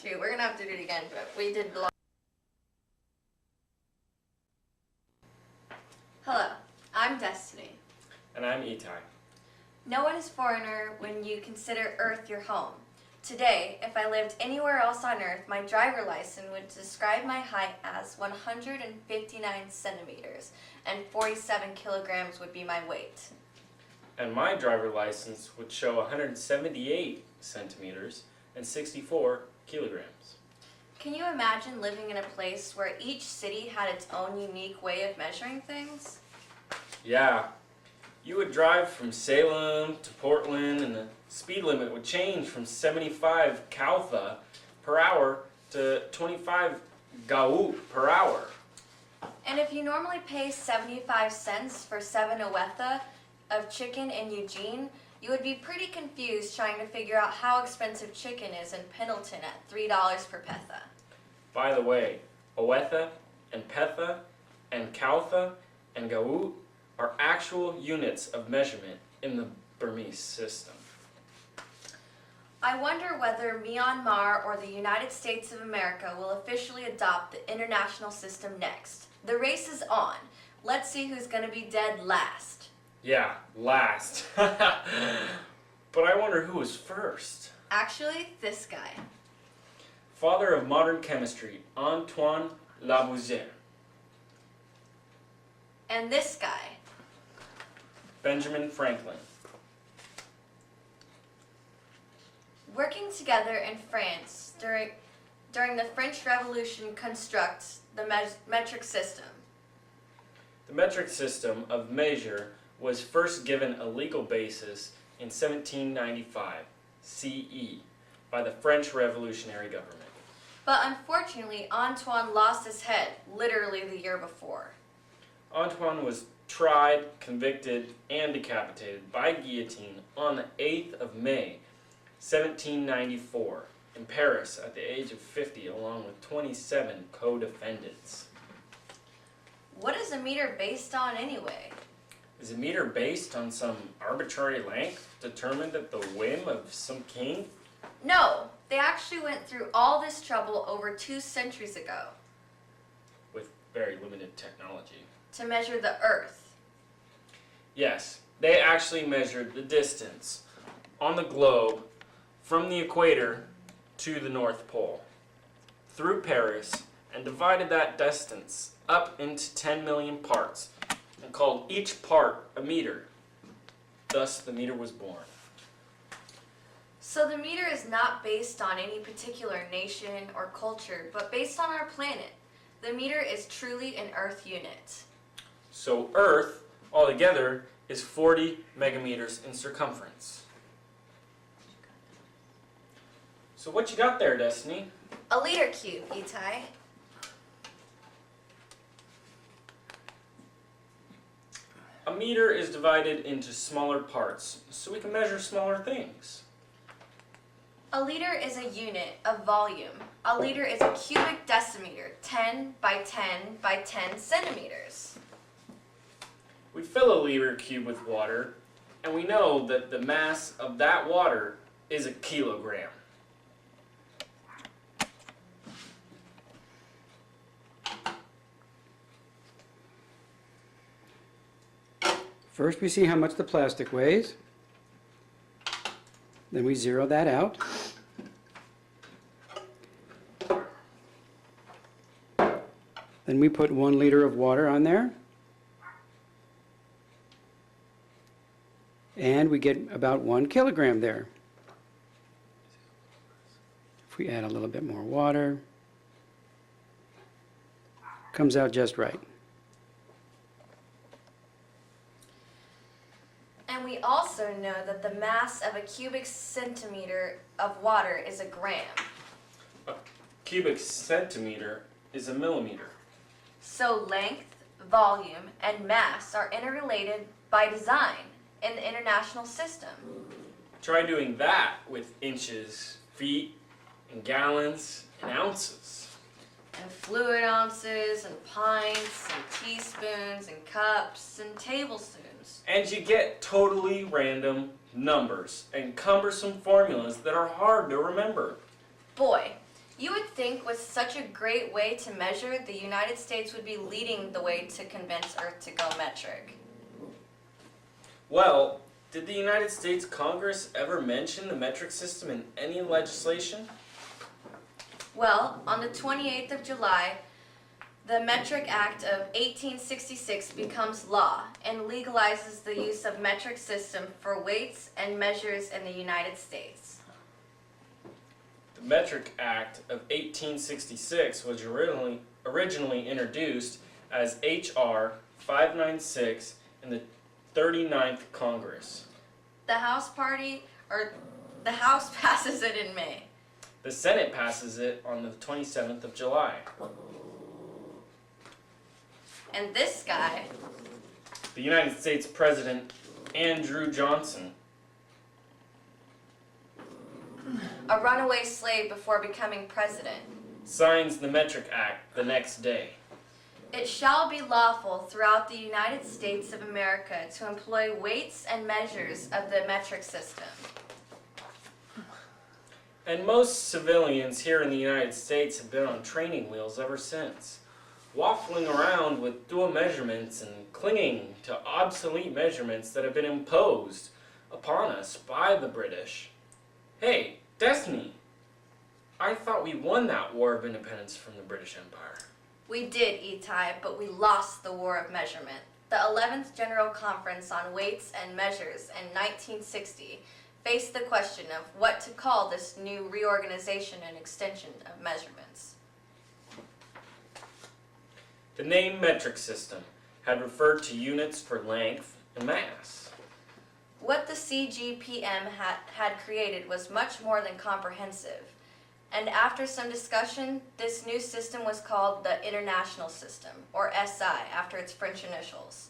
Shoot, we're gonna have to do it again, but we did belong. Hello, I'm Destaney. And I'm Itai. No one is foreigner when you consider Earth your home. Today, if I lived anywhere else on Earth, my driver license would describe my height as 159 centimeters, and 47 kilograms would be my weight. And my driver license would show 178 centimeters and 64 kilograms. Can you imagine living in a place where each city had its own unique way of measuring things? Yeah, you would drive from Salem to Portland and the speed limit would change from 75 km per hour to 25 gaut per hour. And if you normally pay 75 cents for 7 awetha of chicken in Eugene, you would be pretty confused trying to figure out how expensive chicken is in Pendleton at $3 per petha. By the way, awetha and petha and kautha and gaut are actual units of measurement in the Burmese system. I wonder whether Myanmar or the United States of America will officially adopt the international system next. The race is on. Let's see who's going to be dead last. Yeah, last. But I wonder who was first. Actually, this guy. Father of modern chemistry, Antoine Lavoisier. And this guy. Benjamin Franklin. Working together in France during the French Revolution constructs the metric system. The metric system of measure was first given a legal basis in 1795 CE by the French Revolutionary Government. But unfortunately, Antoine lost his head literally the year before. Antoine was tried, convicted, and decapitated by guillotine on the 8th of May, 1794, in Paris at the age of 50, along with 27 co-defendants. What is a meter based on anyway? Is a meter based on some arbitrary length determined at the whim of some king? No, they actually went through all this trouble over 2 centuries ago. With very limited technology. To measure the Earth. Yes, they actually measured the distance on the globe from the equator to the North Pole through Paris and divided that distance up into 10 million parts and called each part a meter. Thus, the meter was born. So the meter is not based on any particular nation or culture, but based on our planet. The meter is truly an Earth unit. So Earth, altogether, is 40 megameters in circumference. So what you got there, Destaney? A liter cube, Itai. A meter is divided into smaller parts, so we can measure smaller things. A liter is a unit of volume. A liter is a cubic decimeter, 10 by 10 by 10 centimeters. We fill a liter cube with water, and we know that the mass of that water is a kilogram. First we see how much the plastic weighs. Then we zero that out. Then we put 1 liter of water on there. And we get about 1 kilogram there. If we add a little bit more water, comes out just right. And we also know that the mass of a cubic centimeter of water is a gram. A cubic centimeter is a millimeter. So length, volume, and mass are interrelated by design in the international system. Try doing that with inches, feet, and gallons, and ounces. And fluid ounces, and pints, and teaspoons, and cups, and tablespoons. And you get totally random numbers and cumbersome formulas that are hard to remember. Boy, You would think with such a great way to measure, the United States would be leading the way to convince Earth to go metric. Well, did the United States Congress ever mention the metric system in any legislation? Well, on the 28th of July, the Metric Act of 1866 becomes law and legalizes the use of metric system for weights and measures in the United States. The Metric Act of 1866 was originally introduced as H.R. 596 in the 39th Congress. The House passes it in May. The Senate passes it on the 27th of July. And this guy, The United States President Andrew Johnson, a runaway slave before becoming president, signs the Metric Act the next day. it shall be lawful throughout the United States of America to employ weights and measures of the metric system. And most civilians here in the United States have been on training wheels ever since, waffling around with dual measurements and clinging to obsolete measurements that have been imposed upon us by the British. Hey, Destaney, I thought we won that war of independence from the British Empire. We did, Itai, but we lost the war of measurement. The 11th General Conference on Weights and Measures in 1960 faced the question of what to call this new reorganization and extension of measurements. The name metric system had referred to units for length and mass. What the CGPM had created was much more than comprehensive. And after some discussion, this new system was called the International System, or SI, after its French initials.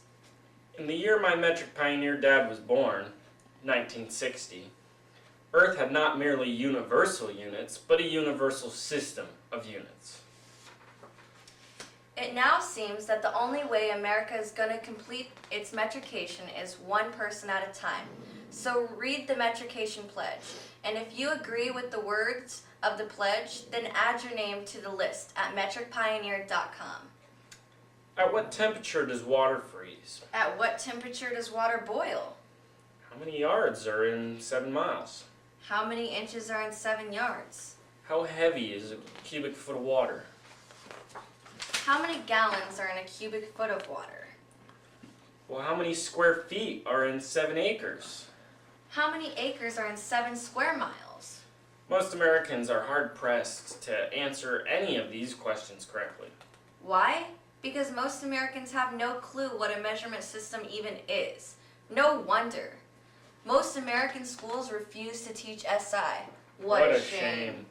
In the year my metric pioneer dad was born, 1960, Earth had not merely universal units, but a universal system of units. It now seems that the only way America is going to complete its metrication is one person at a time. So read the metrication pledge, and if you agree with the words of the pledge, then add your name to the list at metricpioneer.com. At what temperature does water freeze? At what temperature does water boil? How many yards are in 7 miles? How many inches are in 7 yards? How heavy is a cubic foot of water? How many gallons are in a cubic foot of water? Well, how many square feet are in 7 acres? How many acres are in 7 square miles? Most Americans are hard-pressed to answer any of these questions correctly. Why? Because most Americans have no clue what a measurement system even is. No wonder. Most American schools refuse to teach SI. What a shame.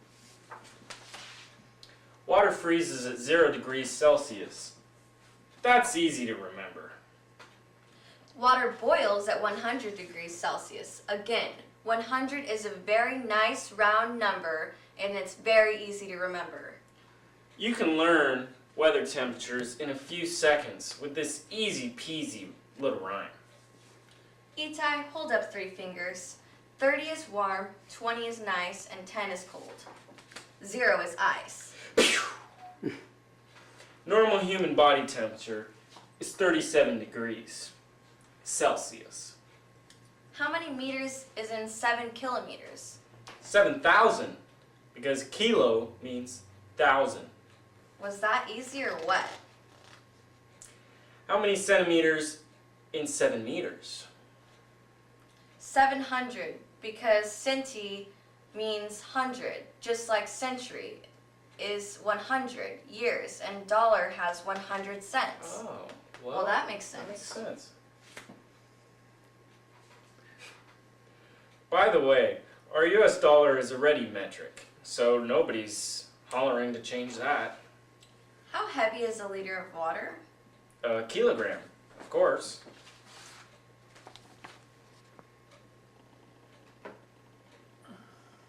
Water freezes at 0 degrees Celsius. That's easy to remember. Water boils at 100 degrees Celsius. Again, 100 is a very nice round number, and it's very easy to remember. You can learn weather temperatures in a few seconds with this easy peasy little rhyme. Itai, hold up 3 fingers. 30 is warm, 20 is nice, and 10 is cold. 0 is ice. Normal human body temperature is 37 degrees Celsius. How many meters is in 7 kilometers? 7,000, because kilo means 1,000. Was that easy or what? How many centimeters in 7 meters? 700, because centi means 100, just like century is 100 years, and dollar has 100 cents. Oh, Well, that makes sense. That makes sense. By the way, our US dollar is already metric, so nobody's hollering to change that. How heavy is a liter of water? A kilogram, of course.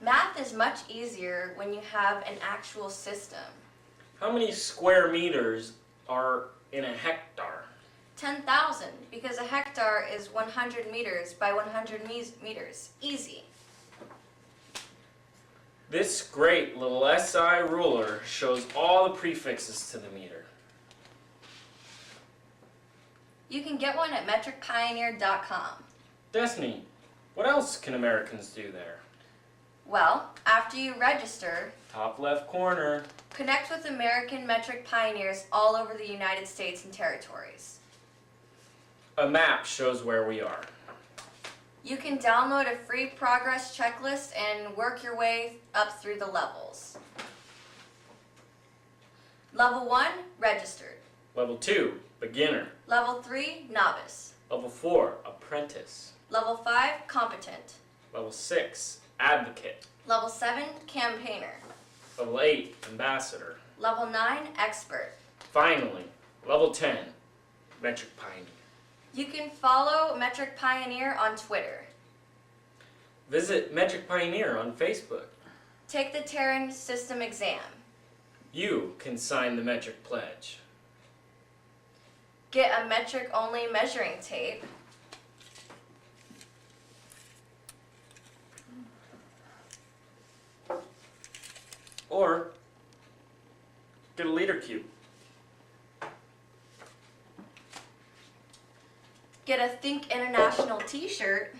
Math is much easier when you have an actual system. How many square meters are in a hectare? 10,000, because a hectare is 100 meters by 100 meters. Easy. This great little SI ruler shows all the prefixes to the meter. You can get one at metricpioneer.com. Destaney, what else can Americans do there? Well, after you register, Top left corner. connect with American metric pioneers all over the United States and territories. A map shows where we are. You can download a free progress checklist and work your way up through the levels. Level 1, registered. Level 2, beginner. Level 3, novice. Level 4, apprentice. Level 5, competent. Level 6, advocate. Level 7, campaigner. Level 8, ambassador. Level 9, expert. Finally, level 10, metric pioneer. You can follow Metric Pioneer on Twitter. Visit Metric Pioneer on Facebook. Take the Terran System exam. You can sign the metric pledge. Get a metric-only measuring tape. Or get a liter cube. Get a Think International t-shirt.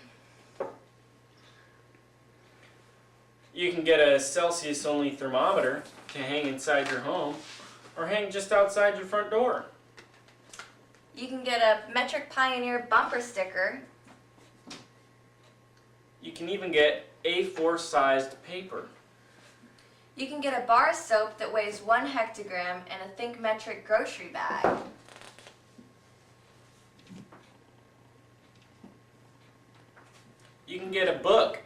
You can get a Celsius-only thermometer to hang inside your home or hang just outside your front door. You can get a Metric Pioneer bumper sticker. You can even get A4-sized paper. You can get a bar of soap that weighs 1 hectogram and a Think Metric grocery bag. You can get a book,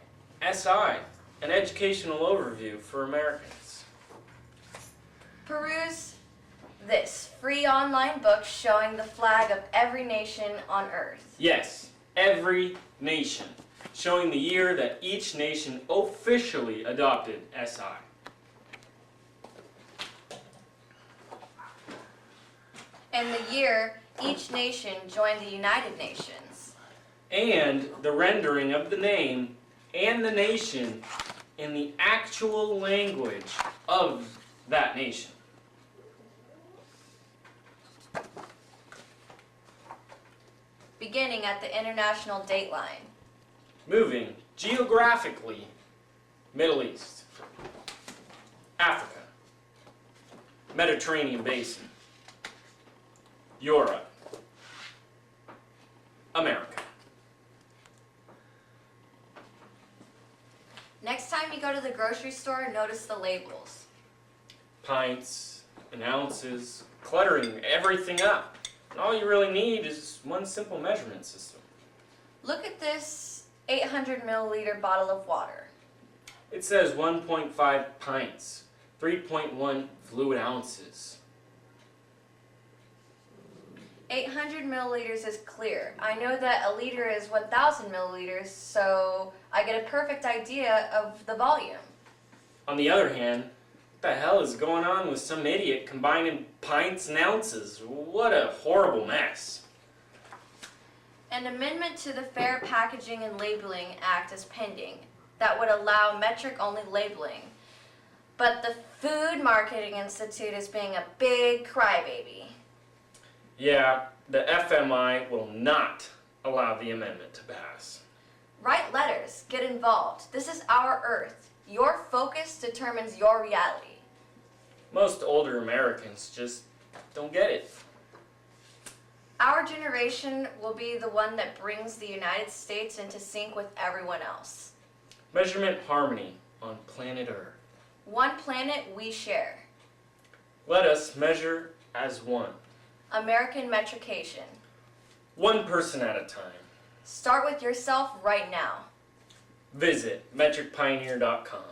SI, an educational overview for Americans. Peruse this free online book showing the flag of every nation on Earth. Yes, every nation, showing the year that each nation officially adopted SI. And the year each nation joined the United Nations. And the rendering of the name and the nation in the actual language of that nation. Beginning at the international dateline. Moving geographically, Middle East, Africa, Mediterranean Basin, Europe, America. Next time you go to the grocery store, notice the labels. Pints and ounces, cluttering everything up. And all you really need is one simple measurement system. Look at this 800 milliliter bottle of water. It says 1.5 pints, 3.1 fluid ounces. 800 milliliters is clear. I know that a liter is 1,000 milliliters, so I get a perfect idea of the volume. On the other hand, what the hell is going on with some idiot combining pints and ounces? What a horrible mess. An amendment to the Fair Packaging and Labeling Act is pending that would allow metric-only labeling. But the Food Marketing Institute is being a big crybaby. Yeah, the FMI will not allow the amendment to pass. Write letters, get involved. This is our Earth. Your focus determines your reality. Most older Americans just don't get it. Our generation will be the one that brings the United States into sync with everyone else. Measurement harmony on planet Earth. One planet we share. Let us measure as one. American metrication. One person at a time. Start with yourself right now. Visit metricpioneer.com.